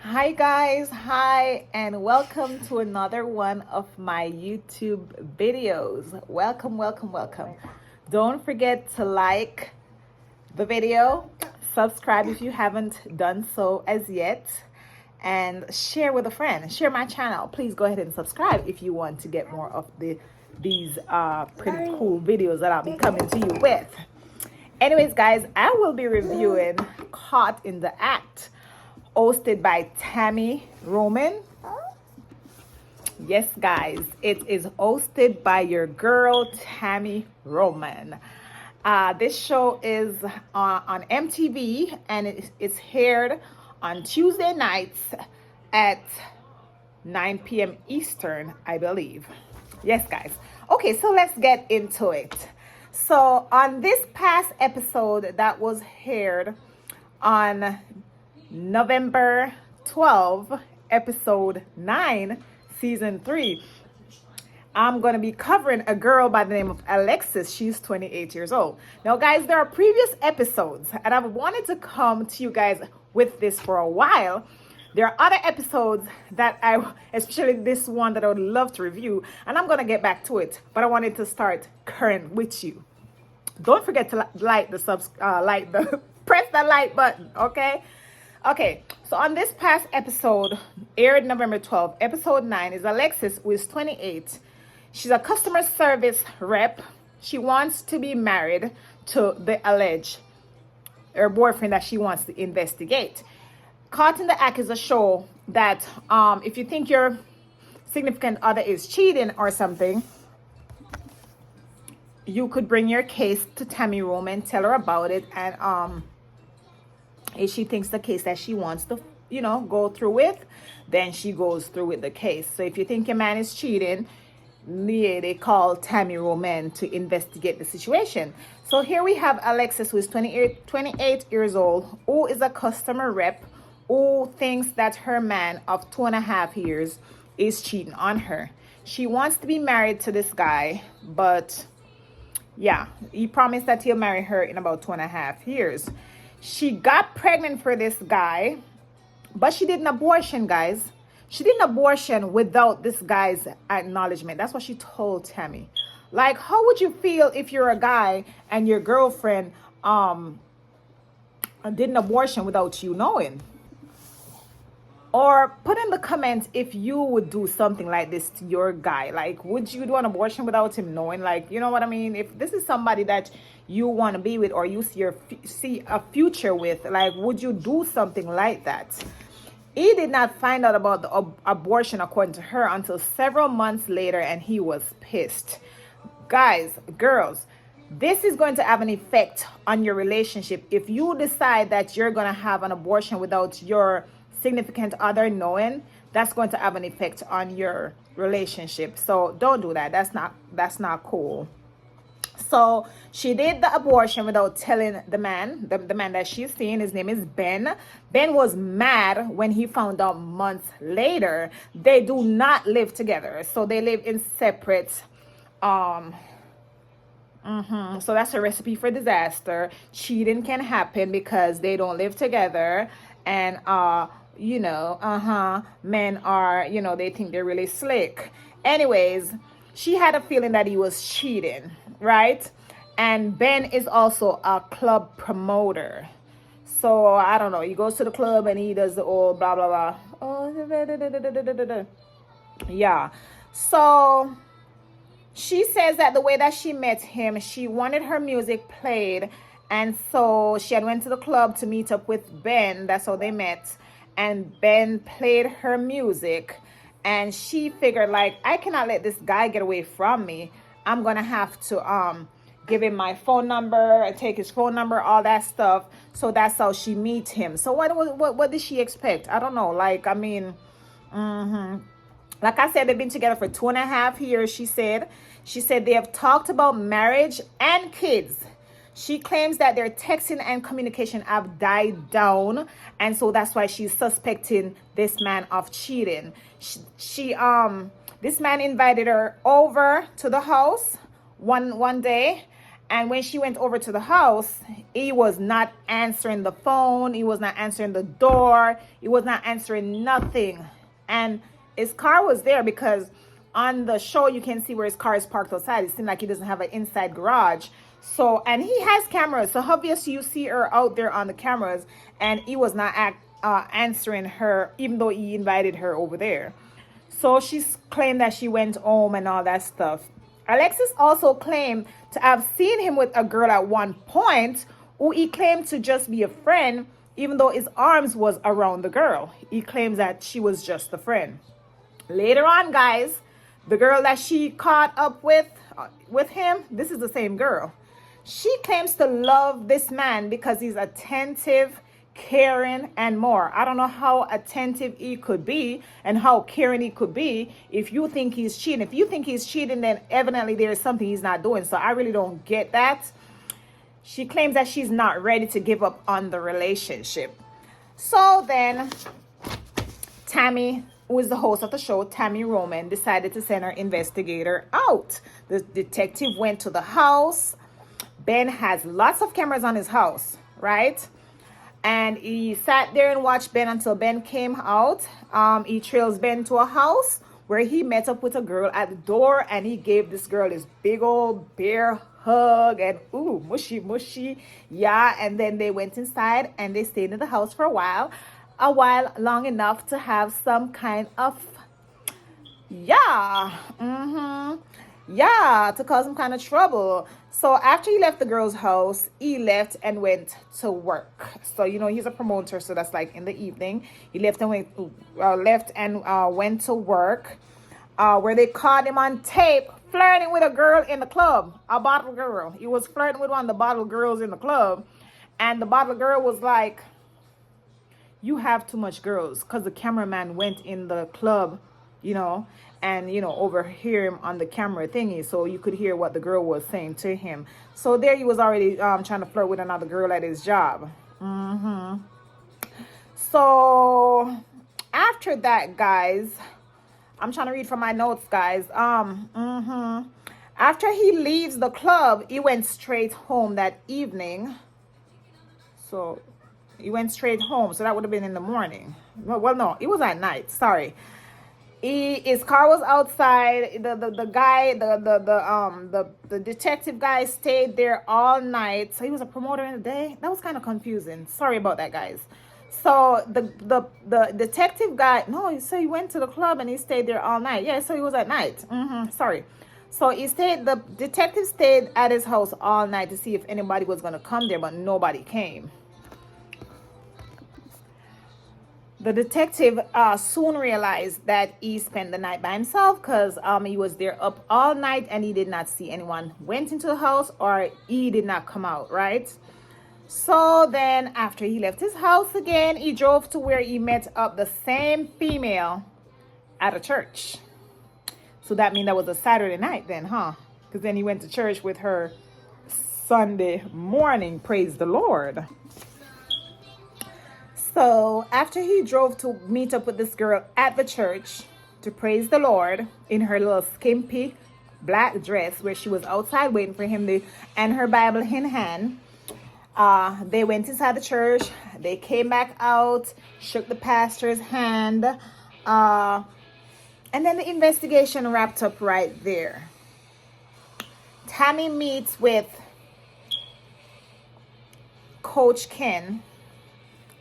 Hi guys, hi and welcome to another one of my YouTube videos. Welcome. Don't forget to like the video, subscribe if you haven't done so as yet, and share with a friend. Share my channel. Please go ahead and subscribe if you want to get more of these pretty cool videos that I'll be coming to you with. Anyways, guys, I will be reviewing Caught in the Act, hosted by Tami Roman. Yes, guys, it is hosted by your girl, Tami Roman. This show is on MTV and it's aired on Tuesday nights at 9 p.m. Eastern, I believe. Yes, guys. Okay, so let's get into it. So on this past episode that was aired on November 12, episode 9, season 3, I'm going to be covering a girl by the name of Alexis. She's 28 years old. Now, guys, there are previous episodes, and I've wanted to come to you guys with this for a while. There are other episodes that especially this one that I would love to review, and I'm going to get back to it, but I wanted to start current with you. Don't forget to press the like button, okay? Okay, so on this past episode, aired November 12th, episode 9 is Alexis, who is 28. She's a customer service rep. She wants to be married to her boyfriend that she wants to investigate. Caught in the Act is a show that if you think your significant other is cheating or something, you could bring your case to Tami Roman, tell her about it, and if she thinks the case that she wants to, go through with, then she goes through with the case. So if you think your man is cheating, they call Tami Roman to investigate the situation. So here we have Alexis, who is 28 years old, who is a customer rep, who thinks that her man of 2.5 years is cheating on her. She wants to be married to this guy, but yeah, he promised that he'll marry her in about 2.5 years. She got pregnant for this guy, but she did an abortion, guys. She did an abortion without this guy's acknowledgement. That's what she told Tami. Like, how would you feel if you're a guy and your girlfriend did an abortion without you knowing? Or put in the comments if you would do something like this to your guy. Like, would you do an abortion without him knowing? Like, you know what I mean? If this is somebody that you want to be with or you see a future with, like, would you do something like that? He did not find out about the abortion, according to her, until several months later, and he was pissed. Guys, girls, this is going to have an effect on your relationship. If you decide that you're going to have an abortion without your significant other knowing, that's going to have an effect on your relationship. So don't do that. That's not cool. So she did the abortion without telling the man, the man that she's seeing. His name is Ben. Ben was mad when he found out months later. They do not live together, so they live in separate so that's a recipe for disaster. Cheating can happen because they don't live together, and men are, they think they're really slick. Anyways, she had a feeling that he was cheating, right? And Ben is also a club promoter. So I don't know, he goes to the club and he does the old blah blah blah. Oh, yeah. So she says that the way that she met him, she wanted her music played, and so she had went to the club to meet up with Ben. That's how they met. And Ben played her music, and she figured, like, I cannot let this guy get away from me. I'm gonna have to give him my phone number, take his phone number, all that stuff. So that's how she meets him. So what did she expect? I don't know. Like, I mean, like I said, they've been together for 2.5 years. She said they have talked about marriage and kids. She claims that their texting and communication have died down, and so that's why she's suspecting this man of cheating. This man invited her over to the house one day, And when she went over to the house, he was not answering the phone. He was not answering the door. He was not answering nothing. And his car was there because on the show, you can see where his car is parked outside. It seemed like he doesn't have an inside garage. So, and he has cameras. So obviously you see her out there on the cameras, and he was not answering her, even though he invited her over there. So she's claimed that she went home and all that stuff. Alexis also claimed to have seen him with a girl at one point who he claimed to just be a friend, even though his arms was around the girl. He claims that she was just a friend. Later on, guys, the girl that she caught up with him, this is the same girl. She claims to love this man because he's attentive, caring, and more. I don't know how attentive he could be and how caring he could be if you think he's cheating. If you think he's cheating, then evidently there is something he's not doing. So I really don't get that. She claims that she's not ready to give up on the relationship. So then Tami, who is the host of the show, Tami Roman, decided to send her investigator out. The detective went to the house. Ben has lots of cameras on his house, right? And he sat there and watched Ben until Ben came out. He trails Ben to a house where he met up with a girl at the door, and he gave this girl this big old bear hug and ooh, mushy, mushy. Yeah, and then they went inside and they stayed in the house for a while long enough to have some kind of to cause some kind of trouble. So after he left the girl's house, he left and went to work. So he's a promoter, so that's like in the evening. He left and went to work, where they caught him on tape flirting with a girl in the club, a bottle girl. He was flirting with one of the bottle girls in the club, and the bottle girl was like, "You have too much girls," because the cameraman went in the club, and overhear him on the camera thingy, so you could hear what the girl was saying to him. So there he was already trying to flirt with another girl at his job. So after that, guys, I'm trying to read from my notes, guys. After he leaves the club, he went straight home that evening. So he went straight home, so that would have been in the morning. Well, no, it was at night. Sorry. His car was outside. The detective guy stayed there all night. So he was a promoter in the day. That was kind of confusing. Sorry about that, guys. So the detective guy, no, so he went to the club and he stayed there all night. Yeah, so he was at night. Sorry. So the detective stayed at his house all night to see if anybody was going to come there, but nobody came. The detective soon realized that he spent the night by himself because he was there up all night and he did not see anyone went into the house or he did not come out, right? So then after he left his house again, he drove to where he met up the same female at a church. So that means that was a Saturday night then, huh? Because then he went to church with her Sunday morning. Praise the Lord. So after he drove to meet up with this girl at the church to praise the Lord in her little skimpy black dress where she was outside waiting for him and her Bible in hand, they went inside the church. They came back out, shook the pastor's hand, and then the investigation wrapped up right there. Tami meets with Coach Ken.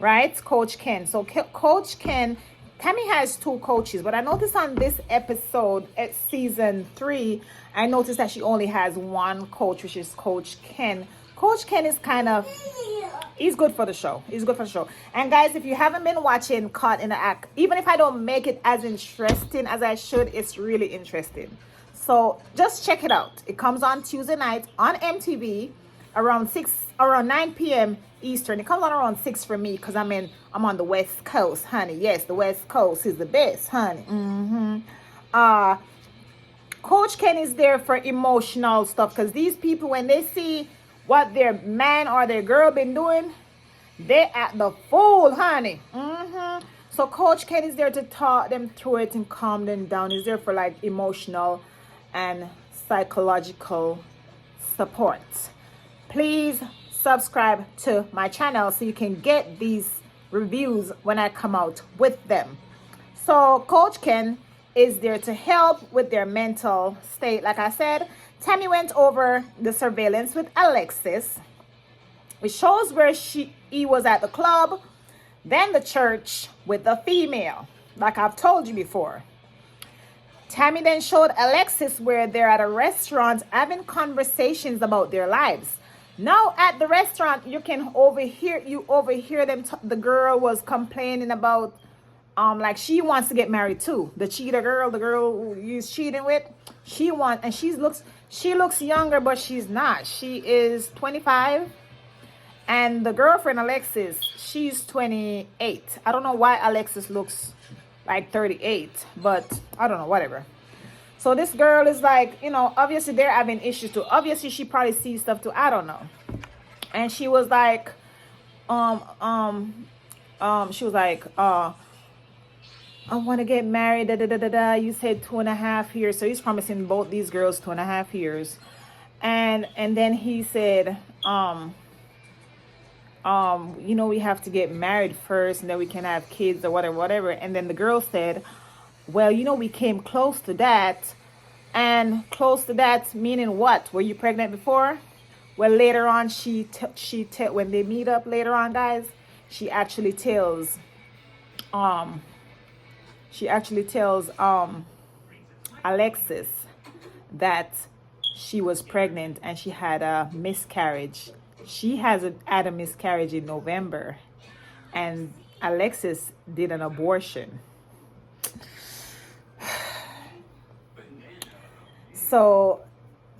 Right? Coach Ken. So Coach Ken, Tami has two coaches, but I noticed on this episode at season 3, I noticed that she only has one coach, which is Coach Ken. Coach Ken is he's good for the show. He's good for the show. And guys, if you haven't been watching Caught in the Act, even if I don't make it as interesting as I should, it's really interesting. So just check it out. It comes on Tuesday night on MTV around 9 p.m. Eastern. It comes on around 6 for me because I'm on the West Coast, honey. Yes, the West Coast is the best, honey. Coach Ken is there for emotional stuff because these people, when they see what their man or their girl been doing, they act the fool, honey. So Coach Ken is there to talk them through it and calm them down. He's there for like emotional and psychological support. please subscribe to my channel so you can get these reviews when I come out with them. So Coach Ken is there to help with their mental state. Like I said, Tami went over the surveillance with Alexis, which shows where he was at the club, then the church with the female, like I've told you before. Tami then showed Alexis where they're at a restaurant having conversations about their lives. Now at the restaurant, you overhear them. The girl was complaining about, like she wants to get married too. The cheater girl, the girl who he's cheating with, she looks younger, but she's not. She is 25. And the girlfriend, Alexis, she's 28. I don't know why Alexis looks like 38, but I don't know, whatever. So this girl is like, obviously they're having issues too. Obviously she probably sees stuff too. I don't know. And she was like, I want to get married. You said 2.5 years. So he's promising both these girls 2.5 years. And then he said, we have to get married first and then we can have kids or whatever. And then the girl said, well, we came close to that. And close to that meaning what? Were you pregnant before? Well, later on, when they meet up later on, guys, she actually tells Alexis that she was pregnant and she had a miscarriage. She had a miscarriage in November, and Alexis did an abortion. So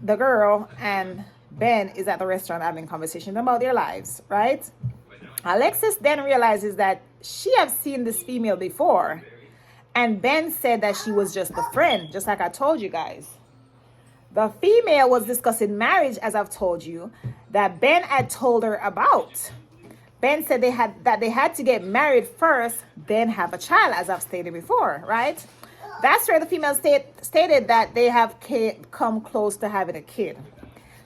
the girl and Ben is at the restaurant having conversations about their lives, right? Alexis then realizes that she has seen this female before, and Ben said that she was just a friend, just like I told you guys. The female was discussing marriage, as I've told you, that Ben had told her about. Ben said they had to get married first, then have a child, as I've stated before, right? That's where the female stated that they have come close to having a kid.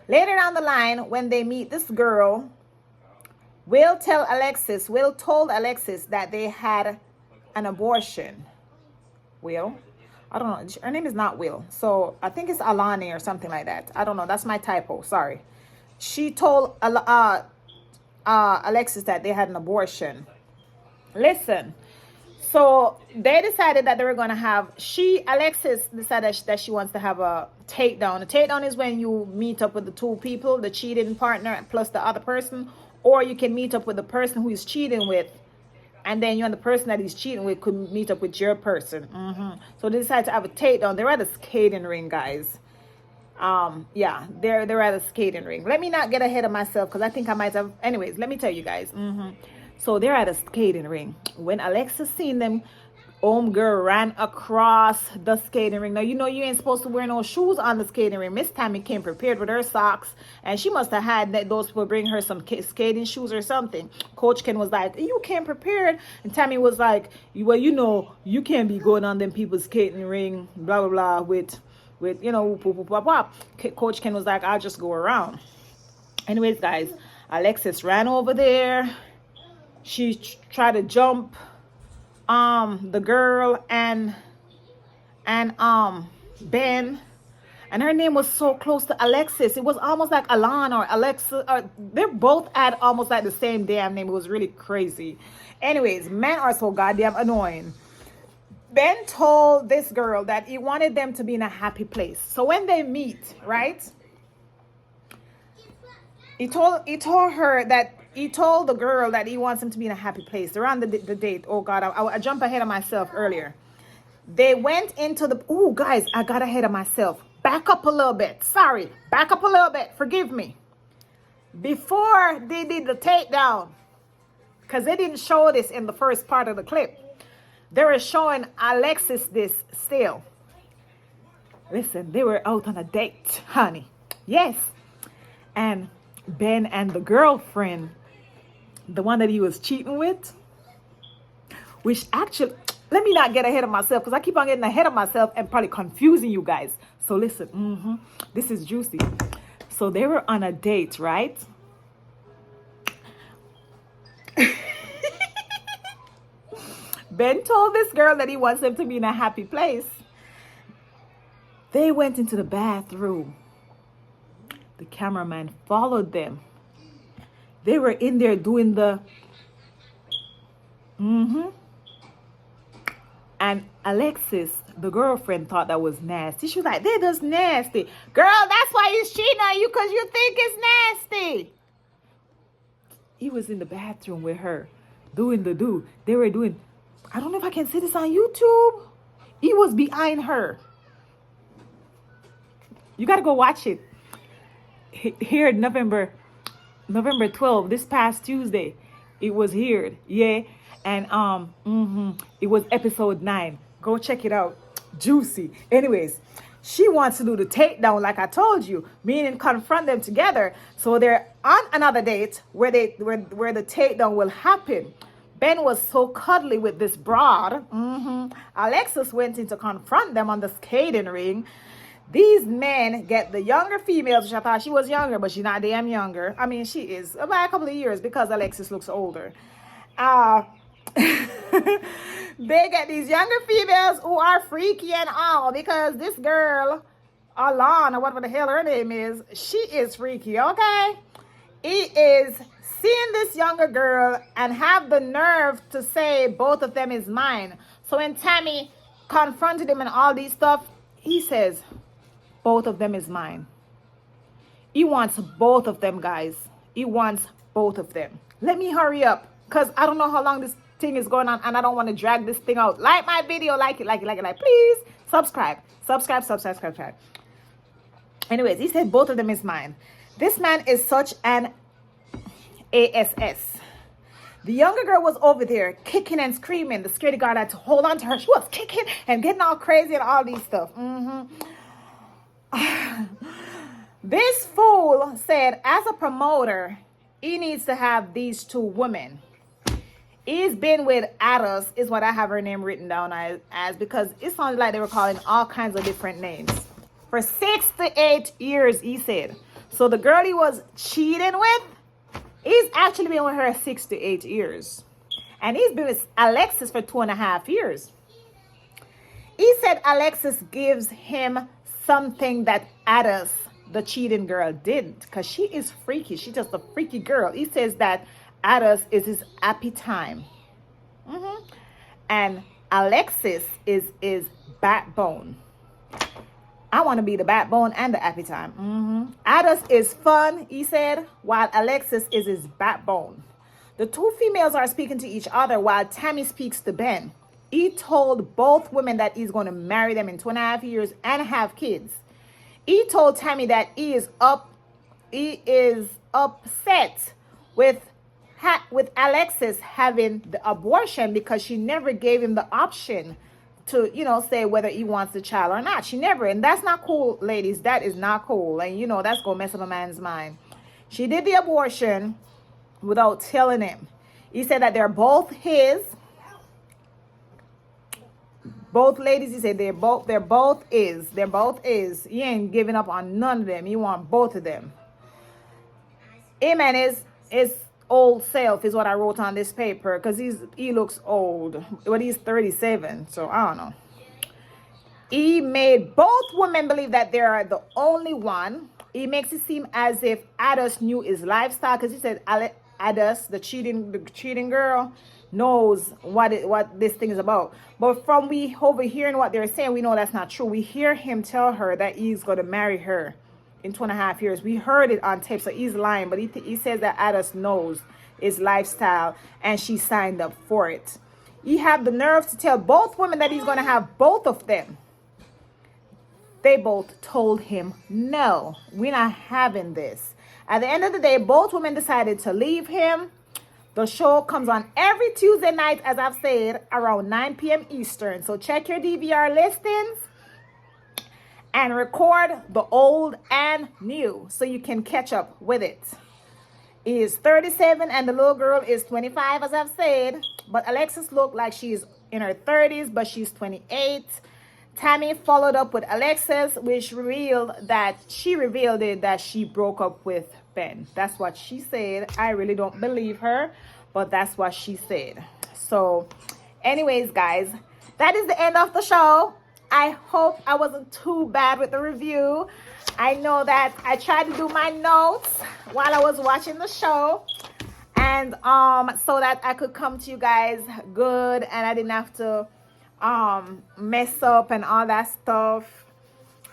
Later down the line, when they meet this girl, Will told Alexis that they had an abortion. Will? I don't know. Her name is not Will. So I think it's Alani or something like that. I don't know. That's my typo. Sorry. She told Alexis that they had an abortion. Listen. So they decided that they were going to have, Alexis decided that she wants to have a takedown. A takedown is when you meet up with the two people, the cheating partner plus the other person, or you can meet up with the person who is cheating with, and then you and the person that he's cheating with could meet up with your person. So they decided to have a takedown. They're at a skating ring, guys. Yeah, they're at a skating ring. Let me not get ahead of myself because I think I might have. Anyways, let me tell you guys. So they're at a skating ring. When Alexis seen them, girl ran across the skating ring. Now, you ain't supposed to wear no shoes on the skating ring. Miss Tami came prepared with her socks, and she must have had those people bring her some skating shoes or something. Coach Ken was like, you came prepared. And Tami was like, well, you can't be going on them people's skating ring, blah, blah, blah, with whoop, whoop, whoop, whoop. Coach Ken was like, I'll just go around. Anyways, guys, Alexis ran over there. She tried to jump the girl and Ben, and her name was so close to Alexis. It was almost like Alan or Alexa. They both had almost like the same damn name. It was really crazy. Anyways, men are so goddamn annoying. Ben told this girl that he wanted them to be in a happy place. So when they meet, right? He told the girl that he wants them to be in a happy place. They're on the date. Oh, God, I jumped ahead of myself earlier. They went into the... Oh, guys, I got ahead of myself. Back up a little bit. Sorry. Back up a little bit. Forgive me. Before they did the takedown, because they didn't show this in the first part of the clip, they were showing Alexis this still. Listen, they were out on a date, honey. Yes. And Ben and the girlfriend, the one that he was cheating with, which actually, let me not get ahead of myself because I keep on getting ahead of myself and probably confusing you guys. So listen, this is juicy. So they were on a date, right? Ben told this girl that he wants them to be in a happy place. They went into the bathroom. The cameraman followed them. They were in there doing the And Alexis, the girlfriend, thought that was nasty. She was like, they're just nasty. Girl, that's why he's cheating on you, because you think it's nasty. He was in the bathroom with her doing the do. They were doing, I don't know if I can see this on YouTube. He was behind her. You got to go watch it. Here, November 12th, this past Tuesday, it was here. Yeah. And it was episode 9. Go check it out. Juicy. Anyways, she wants to do the takedown like I told you, meaning confront them together. So they're on another date where the takedown will happen. Ben was so cuddly with this broad. Alexis went in to confront them on the skating ring. These men get the younger females, which I thought she was younger, but she's not damn younger. I mean, she is by a couple of years because Alexis looks older. They get these younger females who are freaky and all, because this girl, Alana, or whatever the hell her name is, she is freaky, okay? He is seeing this younger girl and have the nerve to say both of them is mine. So when Tami confronted him and all these stuff, he says, both of them is mine. He wants both of them, guys. He wants both of them. Let me hurry up, because I don't know how long this thing is going on, and I don't want to drag this thing out. Like my video, like it. Please subscribe. Anyways, he said both of them is mine. This man is such an ass. The younger girl was over there kicking and screaming. The security guard had to hold on to her. She was kicking and getting all crazy and all these stuff. This fool said, as a promoter, he needs to have these two women. He's been with Addis, is what I have her name written down as, because it sounded like they were calling all kinds of different names. For 6 to 8 years, he said. So the girl he was cheating with, he's actually been with her 6 to 8 years. And he's been with Alexis for 2.5 years. He said Alexis gives him something that Addis, the cheating girl, didn't, because she is freaky. She's just a freaky girl. He says that Addis is his happy time. And Alexis is his backbone. I want to be the backbone and the happy time. Addis is fun, he said, while Alexis is his backbone. The two females are speaking to each other while Tami speaks to Ben. He told both women that he's going to marry them in 2.5 years and have kids. He told Tami that he is upset with Alexis having the abortion, because she never gave him the option to, say whether he wants the child or not. She never. And that's not cool, ladies. That is not cool. And, that's going to mess up a man's mind. She did the abortion without telling him. He said that they're both his. Both ladies, he said they're both his. He ain't giving up on none of them. He want both of them. Amen. His old self is what I wrote on this paper, because he looks old. But he's 37, so I don't know. He made both women believe that they are the only one. He makes it seem as if Addis knew his lifestyle, because he said Addis, the cheating girl, knows what this thing is about. But from we overhearing what they're saying, we know that's not true. We hear him tell her that he's going to marry her in 2.5 years. We heard it on tape, so he's lying. But he says that Addis knows his lifestyle, and she signed up for it. He had the nerve to tell both women that he's going to have both of them. They both told him, no, we're not having this. At the end of the day, both women decided to leave him. The show comes on every Tuesday night, as I've said, around 9 p.m. Eastern. So check your DVR listings and record the old and new so you can catch up with it. He is 37 and the little girl is 25, as I've said. But Alexis looked like she's in her 30s, but she's 28. Tami followed up with Alexis, which revealed that she broke up with Ben. That's what she said. I really don't believe her, but that's what she said. So Anyways, guys, that is the end of the show. I hope I wasn't too bad with the review. I know that I tried to do my notes while I was watching the show, and so that I could come to you guys good and I didn't have to mess up and all that stuff.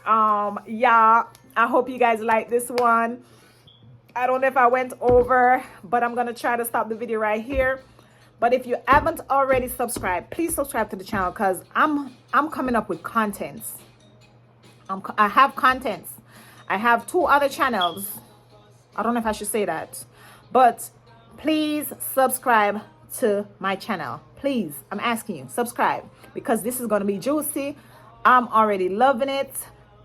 Yeah, I hope you guys like this one. I don't know if I went over, but I'm gonna try to stop the video right here. But if you haven't already subscribed, please subscribe to the channel, because I'm coming up with contents. I have contents. I have 2 other channels. I don't know if I should say that, but please subscribe to my channel. Please, I'm asking you, subscribe, because this is going to be juicy. I'm already loving it.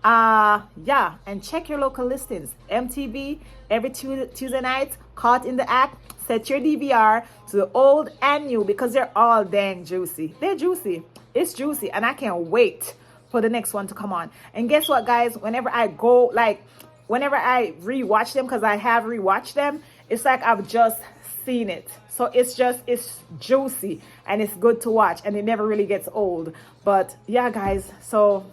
Yeah, and check your local listings. MTV every Tuesday night, Caught in the Act. Set your DVR to the old and new, because they're all dang juicy. They're juicy. It's juicy, and I can't wait for the next one to come on. And guess what, guys? Whenever I rewatch them, because I have rewatched them, it's like I've just seen it. So it's juicy and it's good to watch, and it never really gets old. But yeah, guys, so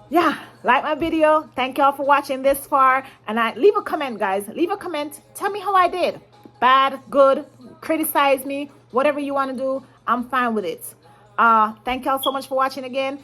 yeah, like my video. Thank y'all for watching this far, and leave a comment, guys. Leave a comment. Tell me how I did. Bad, good, criticize me, whatever you want to do, I'm fine with it. Thank y'all so much for watching again.